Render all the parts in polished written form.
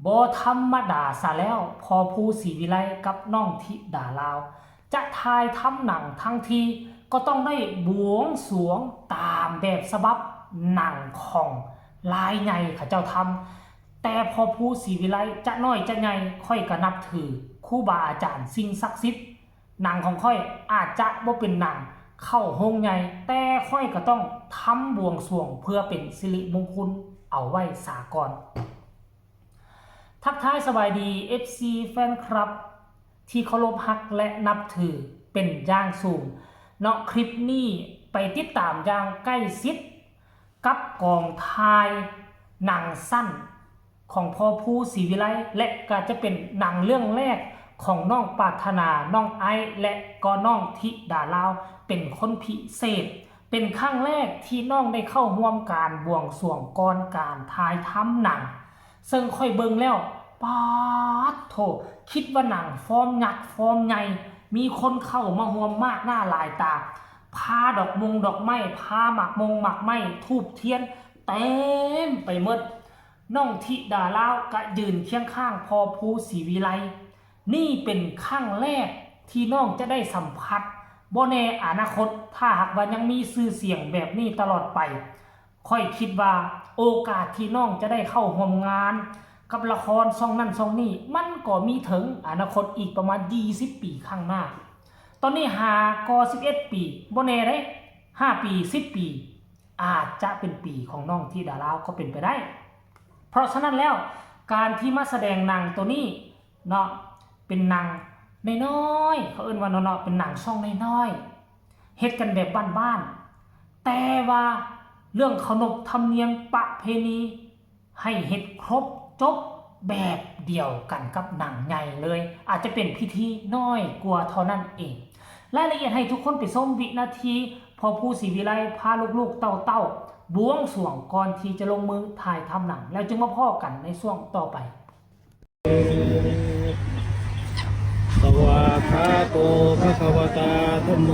บ่ธรรมดาซะแล้วพอภูศรีวิไลกับน้องธิดาลาวจะทายทำหนังทั้งทีก็ต้องได้บวงสรวงตามแบบฉบับหนังของลายใหญ่เขาเจ้าทำแต่พอภูศรีวิไลจะน้อยจะใหญ่ค่อยก็นับถือครูบาอาจารย์สิ่งศักดิ์สิทธิ์หนังของค่อยอาจจะบ่เป็นหนังเข้าโรงใหญ่แต่ค่อยก็ต้องทำบวงสรวงเพื่อเป็นสิริมงคลเอาไว้สากลทักทายสบายดี FC แฟนคลับที่เคารพฮักและนับถือเป็นอย่างสูงเนาะคลิปนี้ไปติดตามอย่างใกล้ชิดกับกองถ่ายหนังสั้นของพ่อภูศรีวิไลและก็จะเป็นหนังเรื่องแรกของน้องปรารถนาน้องไอและก็น้องธิดาลาวเป็นคนพิเศษเป็นครั้งแรกที่น้องได้เข้าร่วมการบวงสรวงก่อนการถ่ายทำหนังซึ่งค่อยเบิ่งแล้วป๊าดโถคิดว่าหนังฟอร์มยักษ์ฟอร์มใหญ่มีคนเข้ามาร่วมมากหน้าหลายตาพาดอกมงดอกไม้พาหมากมงหมากไม้ทูบเทียนเต็มไปหมดน้องธิดาลาวก็ยืนเคียงข้างพ่อภูศรีวิไลนี่เป็นครั้งแรกที่น้องจะได้สัมผัสบ่แน่อนาคตถ้าหากว่ายังมีชื่อเสียงแบบนี้ตลอดไปค่อยคิดว่าโอกาสที่น้องจะได้เข้าร่วมงานกับละครช่องนั่นช่องนี้มันก็มีถึงอนาคตอีกประมาณ20 ปีข้างหน้าตอนนี้หาก11 ปีบ่แน่เด้5 ปี10 ปีอาจจะเป็นปีของน้องธิดาลาวก็เป็นไปได้เพราะฉะนั้นแล้วการที่มาแสดงหนังตัวนี้เนาะเป็นหนังน้อยๆเขาเอิ้นว่าเนาะเป็นหนังช่องน้อยๆเฮ็ดกันแบบบ้านๆแต่ว่าเรื่องขนบธรรมเนียมประเพณีให้เฮ็ดครบจบแบบเดียวกันกับหนังใหญ่เลยอาจจะเป็นพิธีน้อยกว่าเท่านั้นเองรายละเอียดให้ทุกคนไปชมวินาทีพอภูศรีวิไลพาลูกๆเต้าบวงสรวงก่อนที่จะลงมือถ่ายทำหนังแล้วจึงมาพ้อกันในช่วงต่อไปสวากขาโตภะคะวตาธัมโม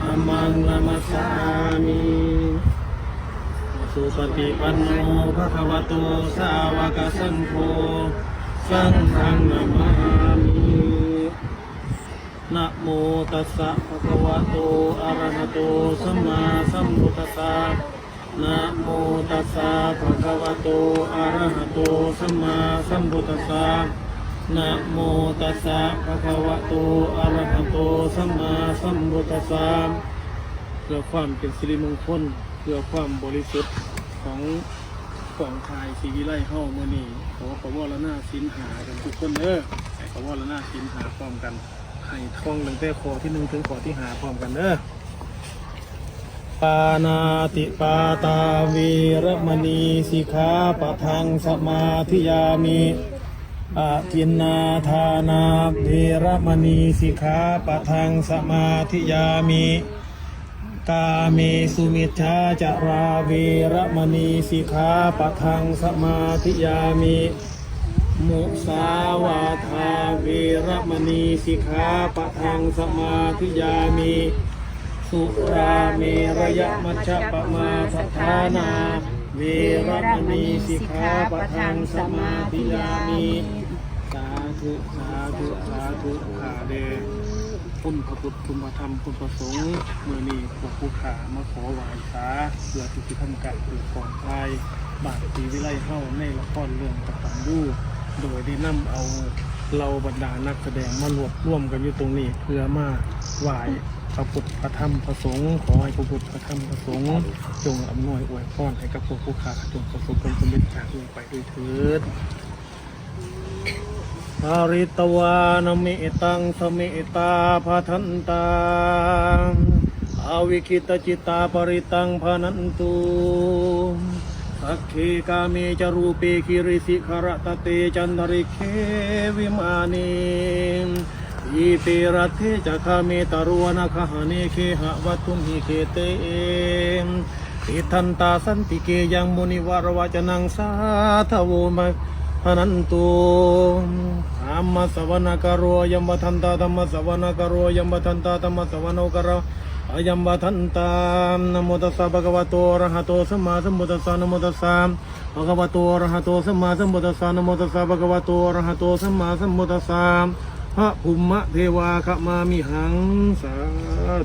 ธัมมังนามัสสามิสุปฏิปันโนภะคะวะโตสาวกสังโฆสังฆังนามามินะโมตัสสะภะคะวะโตอะระหะโตสัมมาสัมพุทธัสสะนะโมตัสสะภะคะวะโตอะระหะโตสัมมาสัมพุทธัสสะนะโมตัสสะภะคะวะโตอะระหะโตสัมมาสัมพุทธัสสะเพื่อความเป็นสิริมงคลเพื่อความบริสุทธิ์ของกองถ่ายศรีวิไลเฮามื้อนี้ขอวรณาศีลหากันทุกคนเด้อให้ขอวรณาศีลหาพร้อมกันให้ท่องตั้งแต่ข้อที่1ถึงข้อที่5พร้อมกันเด้อปานาติปาตาวีรมณีสิกขาปะทังสมาธิยามิอาทินนาทานาเวรมณีสิกขาปะทังสมาธิยามิกาเมสุมิจฉาจาราเวรมณีสิกขาปะทังสมาธิยามิมุสาวาทาเวรมณีสิกขาปะทังสมาธิยามิสุราเมรยมัชฌปมาทฐานาเวรมณีสิกขาปะทังสมาธิยามิสาธุสาธุสาธุข้าเดชคุณพระพุทธคุณพระธรรมคุณพระสงฆ์เมื่อนี้พวกผู้ขามาขอไหว้สาเพื่อที่จะทำการปลูกกองทายบาทศรีวิไลเฮาในละครเรื่องกตัญญูโดยได้นำเอาเราบรรดานักแสดงมารวบรวมกันอยู่ตรงนี้เพื่อมาไหว้พระพุทธพระธรรมพระสงฆ์ขอให้พระพุทธพระธรรมพระสงฆ์จงอำนวยอวยพรให้กับพวกผู้ขาจงประสบผลสำเร็จจากนี้ไปด้วยเถิดอาริตวานเมตังสเมตาภาทันตังอาวิคิตจิตตาปริตังภานันตุสักเคกาเมจรูเปคิริสิขรตเตจันทริเควิมานีอีเปรัตเทจักขาเมตรวนาคหเนเคหะวัตุมหิเคเตอิทันตาสันติเกยังมุนิวารวจนังสาทโวมะพนันตุธัมมสวนาการโรยัมบัทันตาธัมมสวนาการโรยัมบัทันตาธัมมสวนากโร อายัมวะทันตามนะโมตัสสะภะคะวะโตอะระหะโตสัมมาสัมพุทธัสสะนะโมตัสสะภะคะวะโตอะระหะโตสัมมาสัมพุทธัสสะนะโมตัสสะภะคะวะโตอะระหะโตสัมมาสัมพุทธัสสะพระภูมิเทวาขมามิหังสา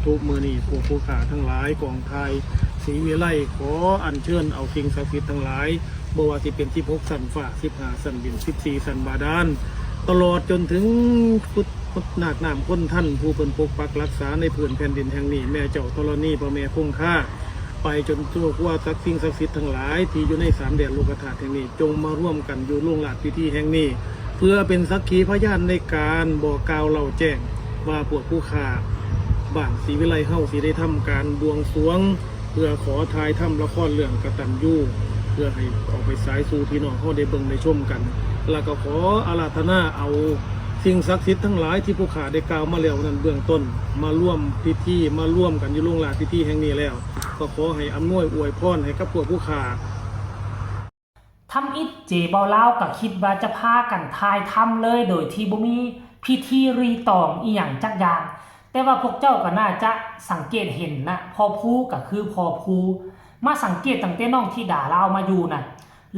ธุมื้อนี้พวกผู้ข้าทั้งหลายกองไทยศรีวิไลขออัญเชิญเอาสิ่งศักดิ์สิทธิ์ทั้งหลายบ่ว่าสิเป็น16สันฟ้า15สันดิน14สันบาดาลตลอดจนถึงพุทธนาคน้ำคนท่านผู้เป็นปกปักรักษาในผืนแผ่นดินแห่งนี้แม่เจ้าธรณีพระแม่คงคาไปจนทั่วว่าสักสิ่งศักดิ์สิทธิ์ทั้งหลายที่อยู่ในสามแดนโลกธาตุแห่งนี้จงมาร่วมกันอยู่ล่วงหลาดพิธีแห่งนี้เพื่อเป็นสักขีพยานในการบอกกล่าวเล่าแจ้งว่าพวกผู้ฆ่าบ้านศรีวิไลเฮาสิได้ทำการบวงสรวงเพื่อขอทายทำละครเรื่องกตัญญูเพื่อให้ออกไปสายสู่พี่น้องเขาได้เบิ่งได้ชมกันแล้วก็ขออาราธนาเอาสิ่งศักดิ์สิทธิ์ทั้งหลายที่ผู้ขาได้กล่าวมาแล้วนั้นเบื้องต้นมาร่วมพิธีมาร่วมกันอยู่ล่วงหน้าพิธีแห่งนี้แล้วก็ขอให้อำนวยอวยพรให้กับพวกผู้ขาทำอิฐเจเบาเล่าก็คิดว่าจะพากันทายทำเลยโดยที่บ่มีพิธีรีตองอีหยังจักอย่างแต่ว่าพวกเจ้าก็น่าจะสังเกตเห็นนะพอภูก็คือพอภูมาสังเกตตั้งแต่น้องที่ด่าเรามาอยู่น่ะ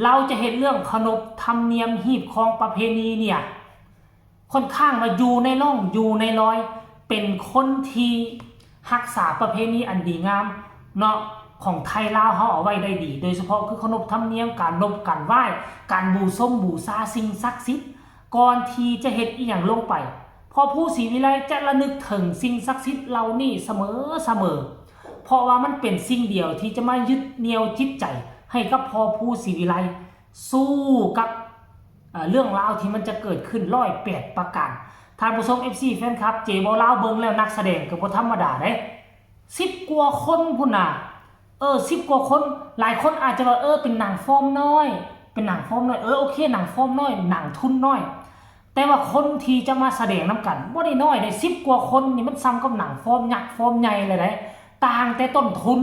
เราจะเห็นเรื่องขนบธรรมเนียมหีบคองประเพณีเนี่ยค่อนข้างมาอยู่ในร่องอยู่ในรอยเป็นคนที่รักษาประเพณีอันดีงามเนาะของไทยลาวเขาเอาไว้ได้ดีโดยเฉพาะคือขนบธรรมเนียมการนบการไหว้การบูชบูชาสิ่งศักดิ์สิทธิ์ก่อนที่จะเฮ็ดอีหยังลงไปพอผู้ศรีวิไลจะระลึกถึงสิ่งศักดิ์สิทธิ์เหล่านี้เสมอเพราะว่ามันเป็นสิ่งเดียวที่จะมายึดเหนี่ยวจิตใจให้กับพอผู้ศรีวิไลสู้กับเรื่องราวที่มันจะเกิดขึ้น108ประการท่านผู้ชม FC แฟนคลับเจบ่ลาวเบิ่งแล้วนักแสดงก็บ่ธรรมดาเด้10กว่าคนพุ่นน่ะ10กว่าคนหลายคนอาจจะว่าเป็นหนังฟอร์มน้อยเป็นหนังฟอร์มน้อยโอเคหนังฟอร์มน้อยหนังทุนน้อยแต่ว่าคนที่จะมาแสดงนำกันบ่ได้น้อยได้10กว่าคนนี่มันซ้ำกับหนังฟอร์มยักษ์ฟอร์มใหญ่เลยเด้ต่างแต่ต้นทุน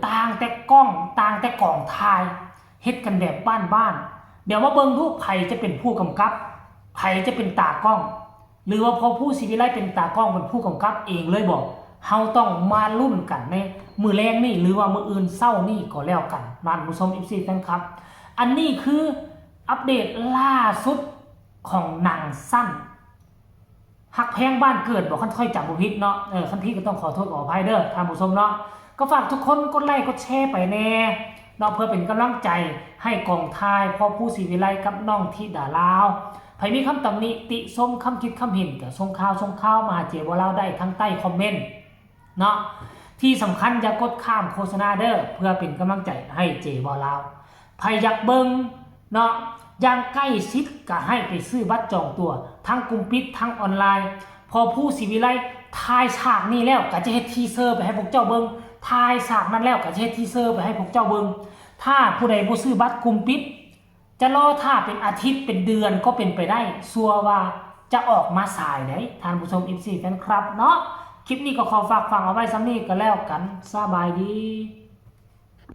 ต่างแต่กล้องต่างแต่กองถ่ายเฮ็ดกันแบบบ้านๆเดี๋ยวมาเบิ่งดูไผจะเป็นผู้กำกับไผจะเป็นตากล้องหรือว่าพอผู้ศรีวิไลเป็นตากล้องเป็นผู้กำกับเองเลยบอกเฮาต้องมาลุ้นกันในมือแรงนี่หรือว่ามืออื่นเศร้านี่ก็แล้วกันท่านผู้ชม FC แฟนครับอันนี้คืออัปเดตล่าสุดของหนังสั้นหักแพงบ้านเกิดบอกคันค่อยจับบุพิษเนาะคันพี่ก็ต้องขอโทษขออภัยเด้อท่านผู้ชมเนาะก็ฝากทุกคนกดไลค์กดแชร์ไปแน่เนาะเพื่อเป็นกำลังใจให้กองทายพ่อผู้ศรีวิไลกับน้องธิดาลาวใครมีคำตำหนิติชมคำคิดคำเห็นก็ส่งข่าวมาเจบ่ลาวได้ทั้งใต้คอมเมนต์เนาะที่สำคัญอย่ากดข้ามโฆษณาเด้อเพื่อเป็นกำลังใจให้เจบ่ลาวใครอยากเบิ่งเนาะอย่างใกล้ชิดก็ให้ไปซื้อบัตรจองตัวทั้งกลุ่มปิดทั้งออนไลน์พอผู้ศรีวิไลถ่ายฉากนี้แล้วก็จะเฮ็ดทีเซอร์ไปให้พวกเจ้าเบิ่งถ่ายฉากนั้นแล้วก็จะเฮ็ดทีเซอร์ไปให้พวกเจ้าเบิ่งถ้าผู้ใดบ่ซื้อบัตรกลุ่มปิดจะรอถ้าเป็นอาทิตย์เป็นเดือนก็เป็นไปได้ชัวร์ว่าจะออกมาสายได้ท่านผู้ชม FC แฟนคลับเนาะคลิปนี้ก็ขอฝากฟังเอาไว้ซ้ำนี้ก็แล้วกันสบายดี